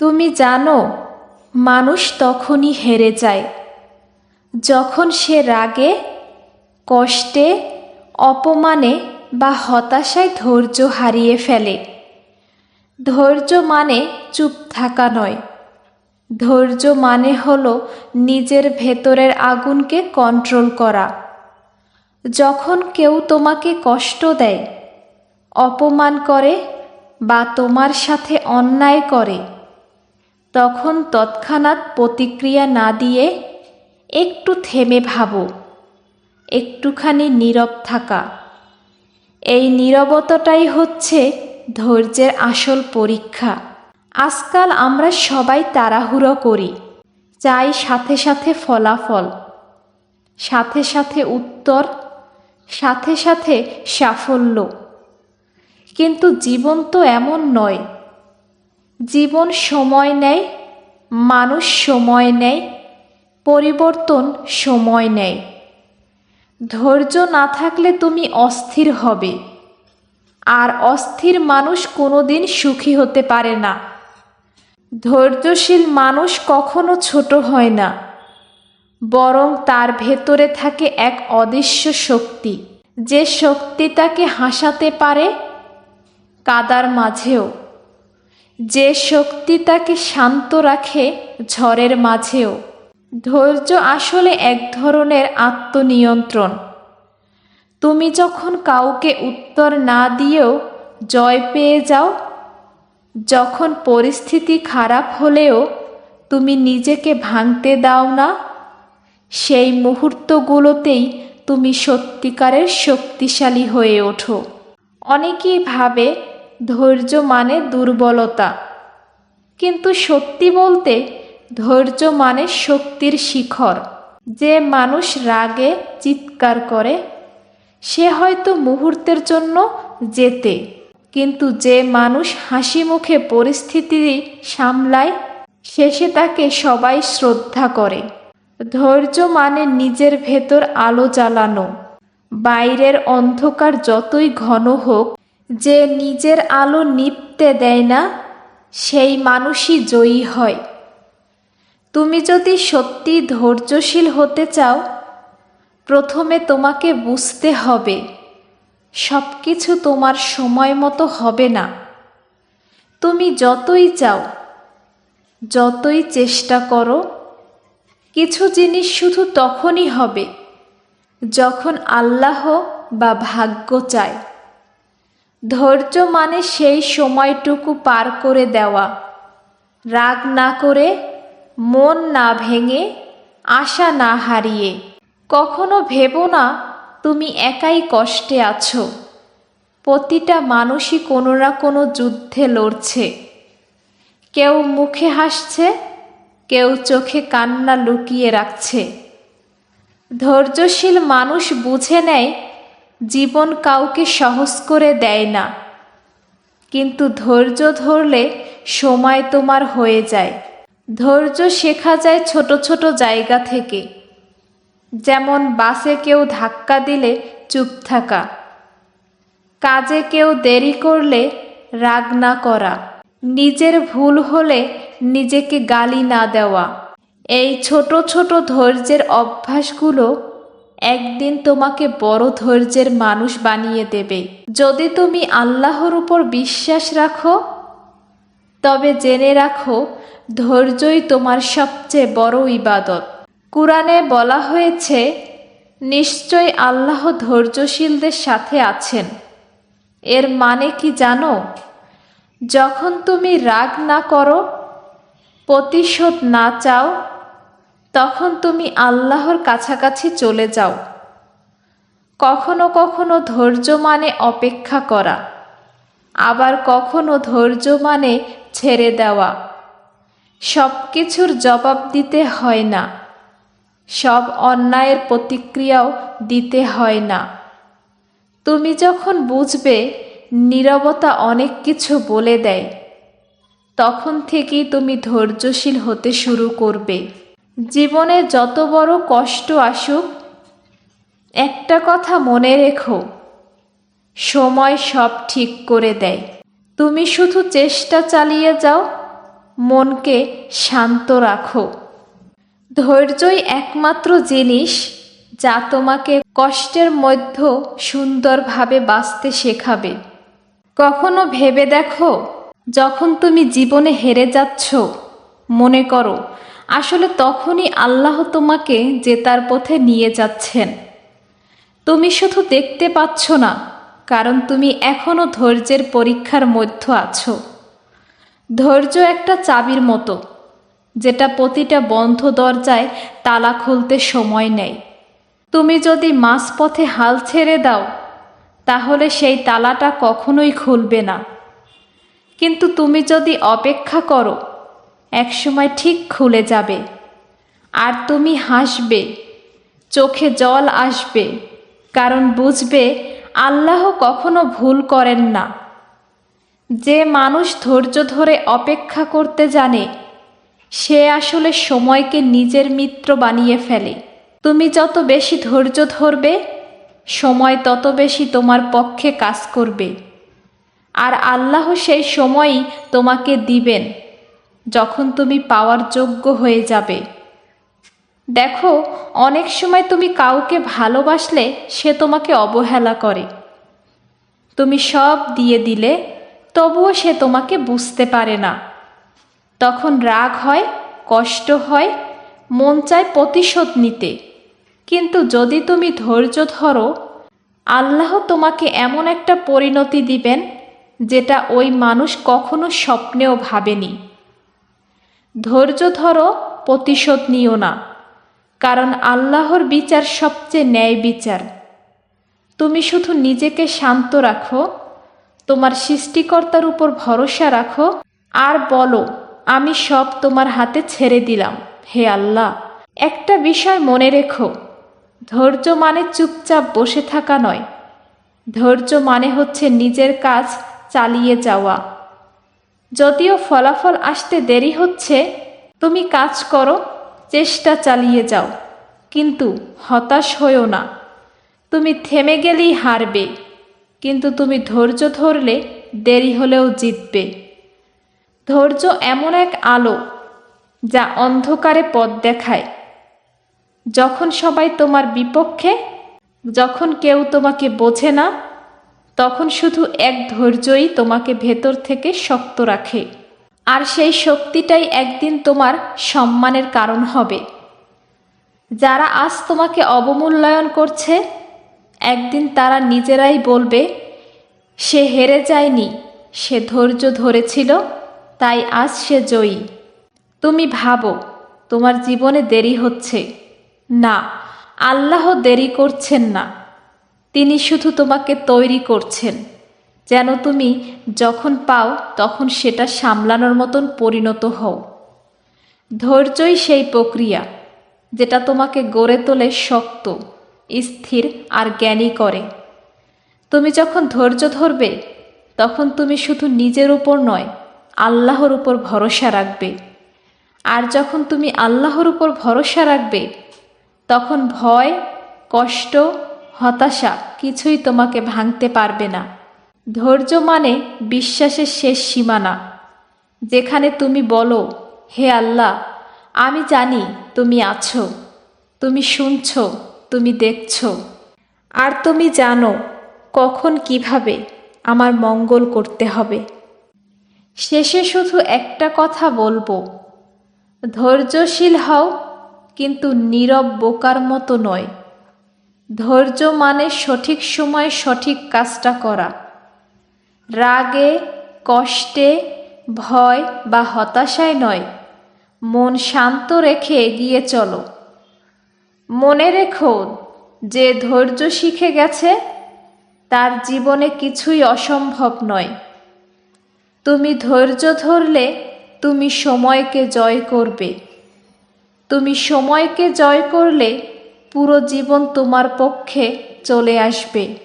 তুমি জানো, মানুষ তখনই হেরে যায় যখন সে রাগে, কষ্টে, অপমানে বা হতাশায় ধৈর্য হারিয়ে ফেলে। ধৈর্য মানে চুপ থাকা নয়। ধৈর্য মানে হলো নিজের ভেতরের আগুনকে কন্ট্রোল করা। যখন কেউ তোমাকে কষ্ট দেয়, অপমান করে বা তোমার সাথে অন্যায় করে, তখন তৎক্ষণাৎ প্রতিক্রিয়া না দিয়ে একটু থেমে ভাবো, একটুখানি নীরব থাকা। এই নীরবতাটাই হচ্ছে ধৈর্যের আসল পরীক্ষা। আজকাল আমরা সবাই তাড়াহুড়ো করি, চাই সাথে সাথে ফলাফল, সাথে সাথে উত্তর, সাথে সাথে সাফল্য। কিন্তু জীবন তো এমন নয়। জীবন সময় নেয়, মানুষ সময় নেয়, পরিবর্তন সময় নেয়। ধৈর্য না থাকলে তুমি অস্থির হবে, আর অস্থির মানুষ কোনোদিন সুখী হতে পারে না। ধৈর্যশীল মানুষ কখনো ছোট হয় না, বরং তার ভেতরে থাকে এক অদৃশ্য শক্তি, যে শক্তি তাকে হাসাতে পারে কাদার মাঝেও, যে শক্তি তাকে শান্ত রাখে ঝড়ের মাঝেও। ধৈর্য আসলে এক ধরনের আত্মনিয়ন্ত্রণ। তুমি যখন কাউকে উত্তর না দিয়েও জয় পেয়ে যাও, যখন পরিস্থিতি খারাপ হলেও তুমি নিজেকে ভাঙতে দাও না, সেই মুহূর্তগুলোতেই তুমি সত্যিকারের শক্তিশালী হয়ে ওঠো। অনেকেই ভাবে ধৈর্য মানে দুর্বলতা, কিন্তু সত্যি বলতে ধৈর্য মানে শক্তির শিখর। যে মানুষ রাগে চিৎকার করে সে হয়তো মুহূর্তের জন্য জেতে, কিন্তু যে মানুষ হাসি মুখে পরিস্থিতি সামলায় শেষে তাকে সবাই শ্রদ্ধা করে। ধৈর্য মানে নিজের ভেতর আলো জ্বালানো। বাইরের অন্ধকার যতই ঘন হোক, যে নিজের আলো নিভতে দেয় না সেই মানুষই জয়ী হয়। তুমি যদি সত্যি ধৈর্যশীল হতে চাও, প্রথমে তোমাকে বুঝতে হবে সব কিছু তোমার সময় মতো হবে না। তুমি যতই চাও, যতই চেষ্টা করো, কিছু জিনিস শুধু তখনই হবে যখন আল্লাহ বা ভাগ্য চায়। ধৈর্য মানে সেই সময়টুকু পার করে দেওয়া, রাগ না করে, মন না ভেঙে, আশা না হারিয়ে। কখনো ভেবো না তুমি একাই কষ্টে আছো। প্রতিটা মানুষই কোনো না কোনো যুদ্ধে লড়ছে। কেউ মুখে হাসছে, কেউ চোখে কান্না লুকিয়ে রাখছে। ধৈর্যশীল মানুষ বুঝে নেয় জীবন কাউকে সহজ করে দেয় না, কিন্তু ধৈর্য ধরলে সময় তোমার হয়ে যায়। ধৈর্য শেখা যায় ছোট ছোট জায়গা থেকে, যেমন বাসে কেউ ধাক্কা দিলে চুপ থাকা, কাজে কেউ দেরি করলে রাগ না করা, নিজের ভুল হলে নিজেকে গালি না দেওয়া। এই ছোট ছোট ধৈর্যের অভ্যাসগুলো একদিন তোমাকে বড় ধৈর্যের মানুষ বানিয়ে দেবে। যদি তুমি আল্লাহর উপর বিশ্বাস রাখো, তবে জেনে রাখো ধৈর্যই তোমার সবচেয়ে বড় ইবাদত। কুরআনে বলা হয়েছে, নিশ্চয় আল্লাহ ধৈর্যশীলদের সাথে আছেন। এর মানে কি জানো? যখন তুমি রাগ না করো, প্রতিশোধ না চাও, তখন তুমি আল্লাহর কাছাকাছি চলে যাও। কখনো কখনো ধৈর্য মানে অপেক্ষা করা, আবার কখনো ধৈর্য মানে ছেড়ে দেওয়া। সব কিছুর জবাব দিতে হয় না, সব অন্যায়ের প্রতিক্রিয়াও দিতে হয় না। তুমি যখন বুঝবে নীরবতা অনেক কিছু বলে দেয়, তখন থেকেই তুমি ধৈর্যশীল হতে শুরু করবে। জীবনে যত বড় কষ্ট আসুক, একটা কথা মনে রেখো, সময় সব ঠিক করে দেয়। তুমি শুধু চেষ্টা চালিয়ে যাও, মনকে শান্ত রাখো। ধৈর্যই একমাত্র জিনিস যা তোমাকে কষ্টের মধ্যে সুন্দরভাবে বাঁচতে শেখাবে। কখনো ভেবে দেখো, যখন তুমি জীবনে হেরে যাচ্ছ, মনে করো আসলে তখনই আল্লাহ তোমাকে জেতার পথে নিয়ে যাচ্ছেন। তুমি শুধু দেখতে পাচ্ছ না, কারণ তুমি এখনো ধৈর্যের পরীক্ষার মধ্যে আছো। ধৈর্য একটা চাবির মতো, যেটা প্রতিটা বন্ধ দরজায় তালা খুলতে সময় নেয়। তুমি যদি মাঝপথে হাল ছেড়ে দাও, তাহলে সেই তালাটা কখনোই খুলবে না। কিন্তু তুমি যদি অপেক্ষা করো, একসময় ঠিক খুলে যাবে। আর তুমি হাসবে, চোখে জল আসবে, কারণ বুঝবে আল্লাহ কখনো ভুল করেন না। যে মানুষ ধৈর্য ধরে অপেক্ষা করতে জানে, সে আসলে সময়কে নিজের মিত্র বানিয়ে ফেলে। তুমি যত বেশি ধৈর্য ধরবে, সময় তত বেশি তোমার পক্ষে কাজ করবে। আর আল্লাহ সেই সময়ই তোমাকে দিবেন, যখন তুমি পাওয়ার যোগ্য হয়ে যাবে। দেখো, অনেক সময় তুমি কাউকে ভালোবাসলে সে তোমাকে অবহেলা করে। তুমি সব দিয়ে দিলে, তবুও সে তোমাকে বুঝতে পারে না। তখন রাগ হয়, কষ্ট হয়, মন চায় প্রতিশোধ নিতে। কিন্তু যদি তুমি ধৈর্য ধরো, আল্লাহ তোমাকে এমন একটা পরিণতি দিবেন, যেটা ওই মানুষ কখনো স্বপ্নেও ভাবেনি। ধৈর্য ধরো, প্রতিশোধ নিও না, কারণ আল্লাহর বিচার সবচেয়ে ন্যায় বিচার। তুমি শুধু নিজেকে শান্ত রাখো, তোমার সৃষ্টিকর্তার উপর ভরসা রাখো, আর বলো, আমি সব তোমার হাতে ছেড়ে দিলাম, হে আল্লাহ। একটা বিষয় মনে রেখো, ধৈর্য মানে চুপচাপ বসে থাকা নয়। ধৈর্য মানে হচ্ছে নিজের কাজ চালিয়ে যাওয়া। যদিও ফলাফল আসতে দেরি হচ্ছে, তুমি কাজ করো, চেষ্টা চালিয়ে যাও, কিন্তু হতাশ হইও না। তুমি থেমে গেলেই হারবে, কিন্তু তুমি ধৈর্য ধরলে দেরি হলেও জিতবে। ধৈর্য এমন এক আলো, যা অন্ধকারে পথ দেখায়। যখন সবাই তোমার বিপক্ষে, যখন কেউ তোমাকে বোঝে না, তখন শুধু এক ধৈর্যই তোমাকে ভেতর থেকে শক্ত রাখে। আর সেই শক্তিটাই একদিন তোমার সম্মানের কারণ হবে। যারা আজ তোমাকে অবমূল্যায়ন করছে, একদিন তারা নিজেরাই বলবে, সে হেরে যায়নি, সে ধৈর্য ধরেছিল, তাই আজ সে জয়ী। তুমি ভাবো তোমার জীবনে দেরি হচ্ছে, না, আল্লাহ দেরি করছেন না। তিনি শুধু তোমাকে তৈরি করছেন, যেন তুমি যখন পাও তখন সেটা সামলানোর মতন পরিণত হও। ধৈর্যই সেই প্রক্রিয়া, যেটা তোমাকে গড়ে তোলে শক্ত, স্থির আর জ্ঞানী করে। তুমি যখন ধৈর্য ধরবে, তখন তুমি শুধু নিজের উপর নয়, আল্লাহর উপর ভরসা রাখবে। আর যখন তুমি আল্লাহর উপর ভরসা রাখবে, তখন ভয়, কষ্ট, হতাশা কিছুই তোমাকে ভাঙতে পারবে না। ধৈর্য মানে বিশ্বাসের শেষ সীমানা, যেখানে তুমি বলো, হে আল্লাহ, আমি জানি তুমি আছো, তুমি শুনছো, তুমি দেখছো, আর তুমি জানো কখন কিভাবে আমার মঙ্গল করতে হবে। শেষে শুধু একটা কথা বলবো, ধৈর্যশীল হও, কিন্তু নীরব বোকার মতো নয়। ধৈর্য মানে সঠিক সময়ে সঠিক কাজটা করা। রাগে, কষ্টে, ভয় বা হতাশায় নয়, মন শান্ত রেখে এগিয়ে চলো। মনে রেখো, যে ধৈর্য শিখে গেছে, তার জীবনে কিছুই অসম্ভব নয়। তুমি ধৈর্য ধরলে তুমি সময়কে জয় করবে। তুমি সময়কে জয় করলে পুরো জীবন তোমার পক্ষে চলে আসবে।